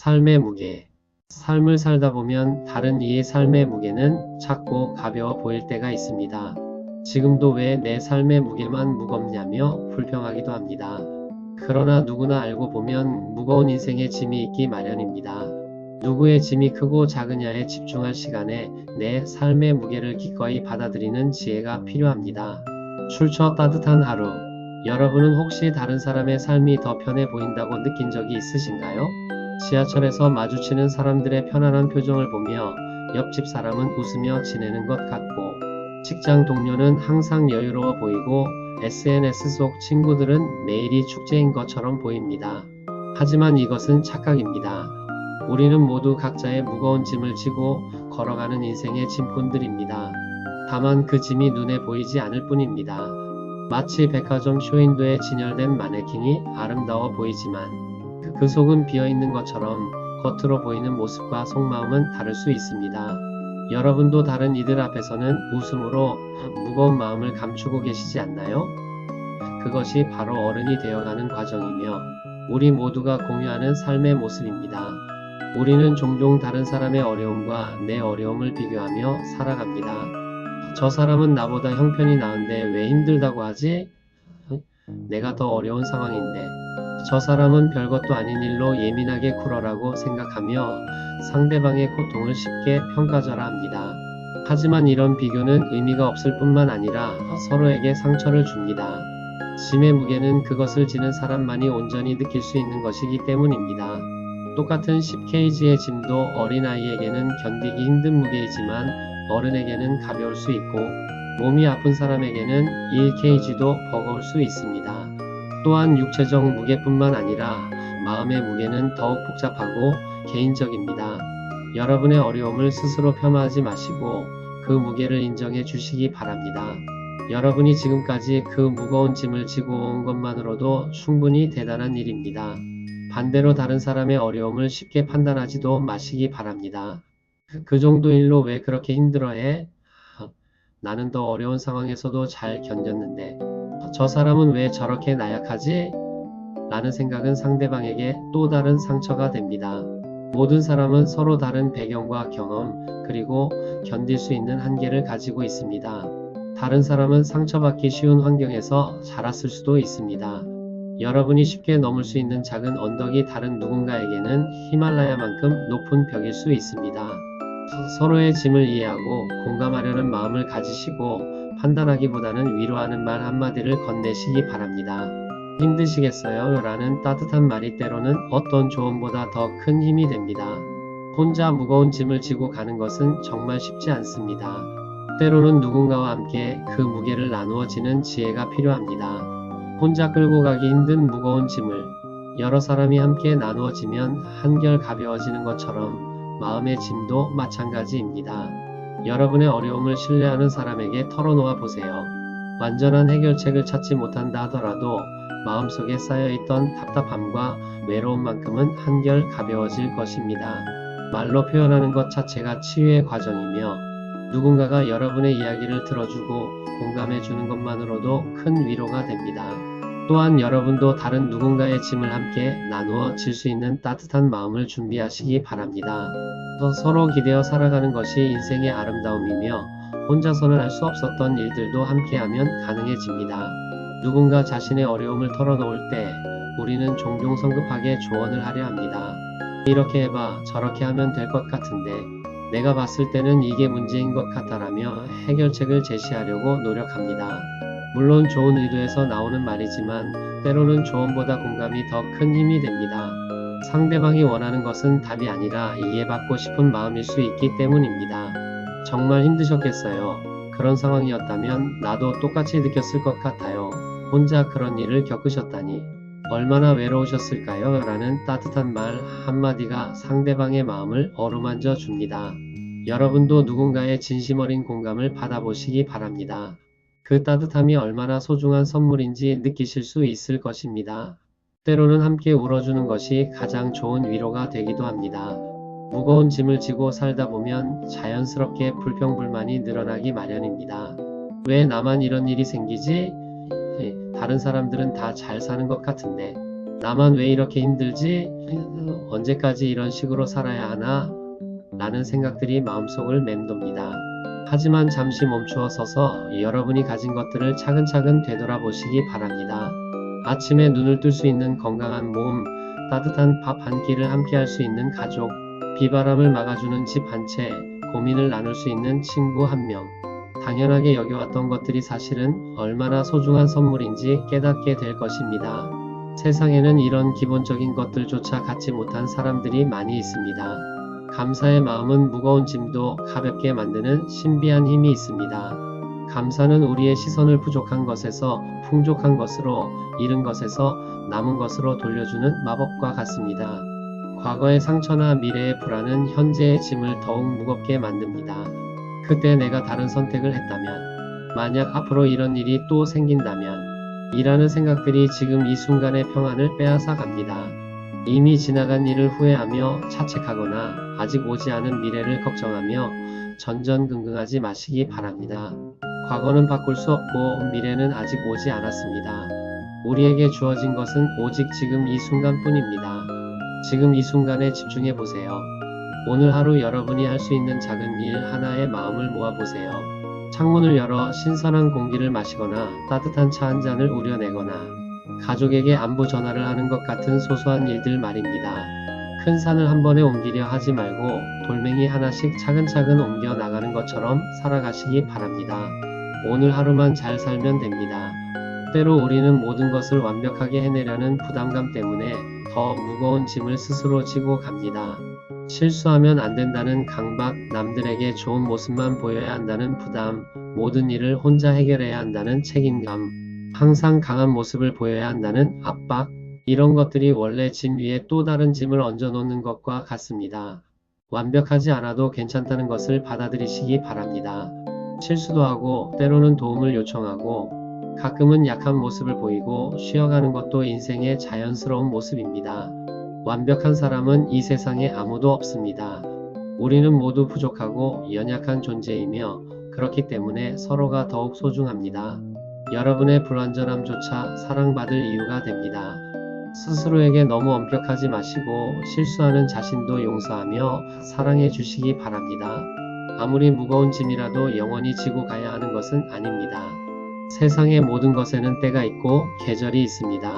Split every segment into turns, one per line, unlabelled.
삶의 무게. 삶을 살다 보면 다른 이의 삶의 무게는 작고 가벼워 보일 때가 있습니다. 지금도 왜 내 삶의 무게만 무겁냐며 불평하기도 합니다. 그러나 누구나 알고 보면 무거운 인생의 짐이 있기 마련입니다. 누구의 짐이 크고 작으냐에 집중할 시간에 내 삶의 무게를 기꺼이 받아들이는 지혜가 필요합니다. 출처 따뜻한 하루. 여러분은 혹시 다른 사람의 삶이 더 편해 보인다고 느낀 적이 있으신가요? 지하철에서 마주치는 사람들의 편안한 표정을 보며 옆집 사람은 웃으며 지내는 것 같고, 직장 동료는 항상 여유로워 보이고 SNS 속 친구들은 매일이 축제인 것처럼 보입니다. 하지만 이것은 착각입니다. 우리는 모두 각자의 무거운 짐을 지고 걸어가는 인생의 짐꾼들입니다. 다만 그 짐이 눈에 보이지 않을 뿐입니다. 마치 백화점 쇼윈도에 진열된 마네킹이 아름다워 보이지만 그 속은 비어있는 것처럼 겉으로 보이는 모습과 속마음은 다를 수 있습니다. 여러분도 다른 이들 앞에서는 웃음으로 무거운 마음을 감추고 계시지 않나요? 그것이 바로 어른이 되어가는 과정이며 우리 모두가 공유하는 삶의 모습입니다. 우리는 종종 다른 사람의 어려움과 내 어려움을 비교하며 살아갑니다. 저 사람은 나보다 형편이 나은데 왜 힘들다고 하지? 내가 더 어려운 상황인데. 저 사람은 별것도 아닌 일로 예민하게 굴어라고 생각하며 상대방의 고통을 쉽게 평가절하 합니다. 하지만 이런 비교는 의미가 없을 뿐만 아니라 서로에게 상처를 줍니다. 짐의 무게는 그것을 지는 사람만이 온전히 느낄 수 있는 것이기 때문입니다. 똑같은 10kg의 짐도 어린아이에게는 견디기 힘든 무게이지만 어른에게는 가벼울 수 있고, 몸이 아픈 사람에게는 1kg도 버거울 수 있습니다. 또한 육체적 무게뿐만 아니라 마음의 무게는 더욱 복잡하고 개인적입니다. 여러분의 어려움을 스스로 폄하하지 마시고 그 무게를 인정해 주시기 바랍니다. 여러분이 지금까지 그 무거운 짐을 지고 온 것만으로도 충분히 대단한 일입니다. 반대로 다른 사람의 어려움을 쉽게 판단하지도 마시기 바랍니다. 그 정도 일로 왜 그렇게 힘들어해? 나는 더 어려운 상황에서도 잘 견뎠는데 저 사람은 왜 저렇게 나약하지? 라는 생각은 상대방에게 또 다른 상처가 됩니다. 모든 사람은 서로 다른 배경과 경험, 그리고 견딜 수 있는 한계를 가지고 있습니다. 다른 사람은 상처받기 쉬운 환경에서 자랐을 수도 있습니다. 여러분이 쉽게 넘을 수 있는 작은 언덕이 다른 누군가에게는 히말라야만큼 높은 벽일 수 있습니다. 서로의 짐을 이해하고 공감하려는 마음을 가지시고 판단하기보다는 위로하는 말 한마디를 건네시기 바랍니다. 힘드시겠어요? 라는 따뜻한 말이 때로는 어떤 조언보다 더 큰 힘이 됩니다. 혼자 무거운 짐을 지고 가는 것은 정말 쉽지 않습니다. 때로는 누군가와 함께 그 무게를 나누어 지는 지혜가 필요합니다. 혼자 끌고 가기 힘든 무거운 짐을 여러 사람이 함께 나누어지면 한결 가벼워지는 것처럼 마음의 짐도 마찬가지입니다. 여러분의 어려움을 신뢰하는 사람에게 털어놓아 보세요. 완전한 해결책을 찾지 못한다 하더라도 마음속에 쌓여있던 답답함과 외로움만큼은 한결 가벼워질 것입니다. 말로 표현하는 것 자체가 치유의 과정이며 누군가가 여러분의 이야기를 들어주고 공감해주는 것만으로도 큰 위로가 됩니다. 또한 여러분도 다른 누군가의 짐을 함께 나누어 질 수 있는 따뜻한 마음을 준비하시기 바랍니다. 서로 기대어 살아가는 것이 인생의 아름다움이며 혼자서는 할 수 없었던 일들도 함께하면 가능해집니다. 누군가 자신의 어려움을 털어놓을 때 우리는 종종 성급하게 조언을 하려 합니다. 이렇게 해봐, 저렇게 하면 될 것 같은데, 내가 봤을 때는 이게 문제인 것 같다라며 해결책을 제시하려고 노력합니다. 물론 좋은 의도에서 나오는 말이지만 때로는 조언보다 공감이 더 큰 힘이 됩니다. 상대방이 원하는 것은 답이 아니라 이해받고 싶은 마음일 수 있기 때문입니다. 정말 힘드셨겠어요. 그런 상황이었다면 나도 똑같이 느꼈을 것 같아요. 혼자 그런 일을 겪으셨다니 얼마나 외로우셨을까요? 라는 따뜻한 말 한마디가 상대방의 마음을 어루만져 줍니다. 여러분도 누군가의 진심 어린 공감을 받아보시기 바랍니다. 그 따뜻함이 얼마나 소중한 선물인지 느끼실 수 있을 것입니다. 때로는 함께 울어주는 것이 가장 좋은 위로가 되기도 합니다. 무거운 짐을 지고 살다 보면 자연스럽게 불평불만이 늘어나기 마련입니다. 왜 나만 이런 일이 생기지? 다른 사람들은 다 잘 사는 것 같은데. 나만 왜 이렇게 힘들지? 언제까지 이런 식으로 살아야 하나? 라는 생각들이 마음속을 맴돕니다. 하지만 잠시 멈추어 서서 여러분이 가진 것들을 차근차근 되돌아보시기 바랍니다. 아침에 눈을 뜰 수 있는 건강한 몸, 따뜻한 밥 한 끼를 함께 할 수 있는 가족, 비바람을 막아주는 집 한 채, 고민을 나눌 수 있는 친구 한 명. 당연하게 여겨왔던 것들이 사실은 얼마나 소중한 선물인지 깨닫게 될 것입니다. 세상에는 이런 기본적인 것들조차 갖지 못한 사람들이 많이 있습니다. 감사의 마음은 무거운 짐도 가볍게 만드는 신비한 힘이 있습니다. 감사는 우리의 시선을 부족한 것에서 풍족한 것으로, 잃은 것에서 남은 것으로 돌려주는 마법과 같습니다. 과거의 상처나 미래의 불안은 현재의 짐을 더욱 무겁게 만듭니다. 그때 내가 다른 선택을 했다면, 만약 앞으로 이런 일이 또 생긴다면, 이라는 생각들이 지금 이 순간의 평안을 빼앗아 갑니다. 이미 지나간 일을 후회하며 자책하거나 아직 오지 않은 미래를 걱정하며 전전긍긍하지 마시기 바랍니다. 과거는 바꿀 수 없고 미래는 아직 오지 않았습니다. 우리에게 주어진 것은 오직 지금 이 순간뿐입니다. 지금 이 순간에 집중해 보세요. 오늘 하루 여러분이 할 수 있는 작은 일 하나에 마음을 모아보세요. 창문을 열어 신선한 공기를 마시거나 따뜻한 차 한 잔을 우려내거나 가족에게 안부 전화를 하는 것 같은 소소한 일들 말입니다. 큰 산을 한 번에 옮기려 하지 말고 돌멩이 하나씩 차근차근 옮겨 나가는 것처럼 살아가시기 바랍니다. 오늘 하루만 잘 살면 됩니다. 때로 우리는 모든 것을 완벽하게 해내려는 부담감 때문에 더 무거운 짐을 스스로 지고 갑니다. 실수하면 안 된다는 강박, 남들에게 좋은 모습만 보여야 한다는 부담, 모든 일을 혼자 해결해야 한다는 책임감, 항상 강한 모습을 보여야 한다는 압박, 이런 것들이 원래 짐 위에 또 다른 짐을 얹어 놓는 것과 같습니다. 완벽하지 않아도 괜찮다는 것을 받아들이시기 바랍니다. 실수도 하고 때로는 도움을 요청하고 가끔은 약한 모습을 보이고 쉬어가는 것도 인생의 자연스러운 모습입니다. 완벽한 사람은 이 세상에 아무도 없습니다. 우리는 모두 부족하고 연약한 존재이며 그렇기 때문에 서로가 더욱 소중합니다. 여러분의 불완전함조차 사랑받을 이유가 됩니다. 스스로에게 너무 엄격하지 마시고 실수하는 자신도 용서하며 사랑해 주시기 바랍니다. 아무리 무거운 짐이라도 영원히 지고 가야 하는 것은 아닙니다. 세상의 모든 것에는 때가 있고 계절이 있습니다.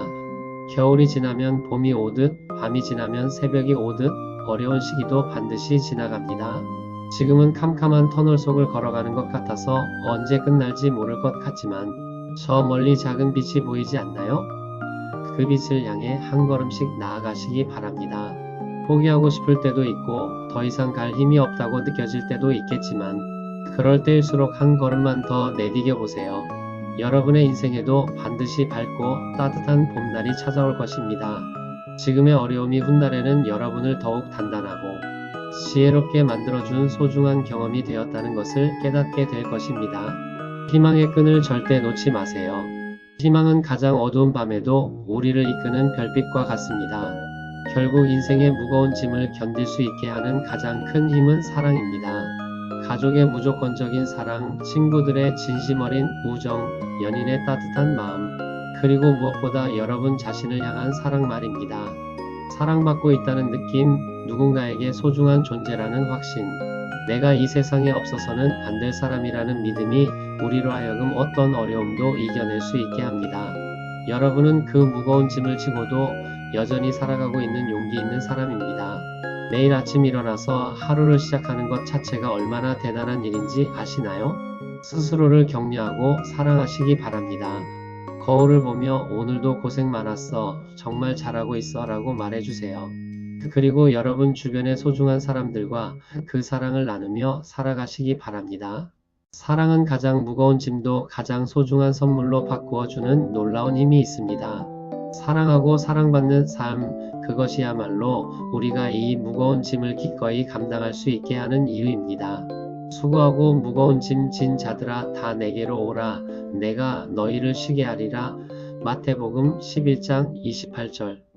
겨울이 지나면 봄이 오듯 밤이 지나면 새벽이 오듯 어려운 시기도 반드시 지나갑니다. 지금은 캄캄한 터널 속을 걸어가는 것 같아서 언제 끝날지 모를 것 같지만 저 멀리 작은 빛이 보이지 않나요? 그 빛을 향해 한 걸음씩 나아가시기 바랍니다. 포기하고 싶을 때도 있고 더 이상 갈 힘이 없다고 느껴질 때도 있겠지만 그럴 때일수록 한 걸음만 더 내디뎌 보세요. 여러분의 인생에도 반드시 밝고 따뜻한 봄날이 찾아올 것입니다. 지금의 어려움이 훗날에는 여러분을 더욱 단단하고 지혜롭게 만들어준 소중한 경험이 되었다는 것을 깨닫게 될 것입니다. 희망의 끈을 절대 놓지 마세요. 희망은 가장 어두운 밤에도 우리를 이끄는 별빛과 같습니다. 결국 인생의 무거운 짐을 견딜 수 있게 하는 가장 큰 힘은 사랑입니다. 가족의 무조건적인 사랑, 친구들의 진심 어린 우정, 연인의 따뜻한 마음, 그리고 무엇보다 여러분 자신을 향한 사랑 말입니다. 사랑받고 있다는 느낌, 누군가에게 소중한 존재라는 확신, 내가 이 세상에 없어서는 안 될 사람이라는 믿음이 우리로 하여금 어떤 어려움도 이겨낼 수 있게 합니다. 여러분은 그 무거운 짐을 지고도 여전히 살아가고 있는 용기 있는 사람입니다. 매일 아침 일어나서 하루를 시작하는 것 자체가 얼마나 대단한 일인지 아시나요? 스스로를 격려하고 사랑하시기 바랍니다. 거울을 보며 오늘도 고생 많았어, 정말 잘하고 있어 라고 말해주세요. 그리고 여러분 주변의 소중한 사람들과 그 사랑을 나누며 살아가시기 바랍니다. 사랑은 가장 무거운 짐도 가장 소중한 선물로 바꾸어주는 놀라운 힘이 있습니다. 사랑하고 사랑받는 삶, 그것이야말로 우리가 이 무거운 짐을 기꺼이 감당할 수 있게 하는 이유입니다. 수고하고 무거운 짐 진 자들아 다 내게로 오라, 내가 너희를 쉬게 하리라. 마태복음 11장 28절.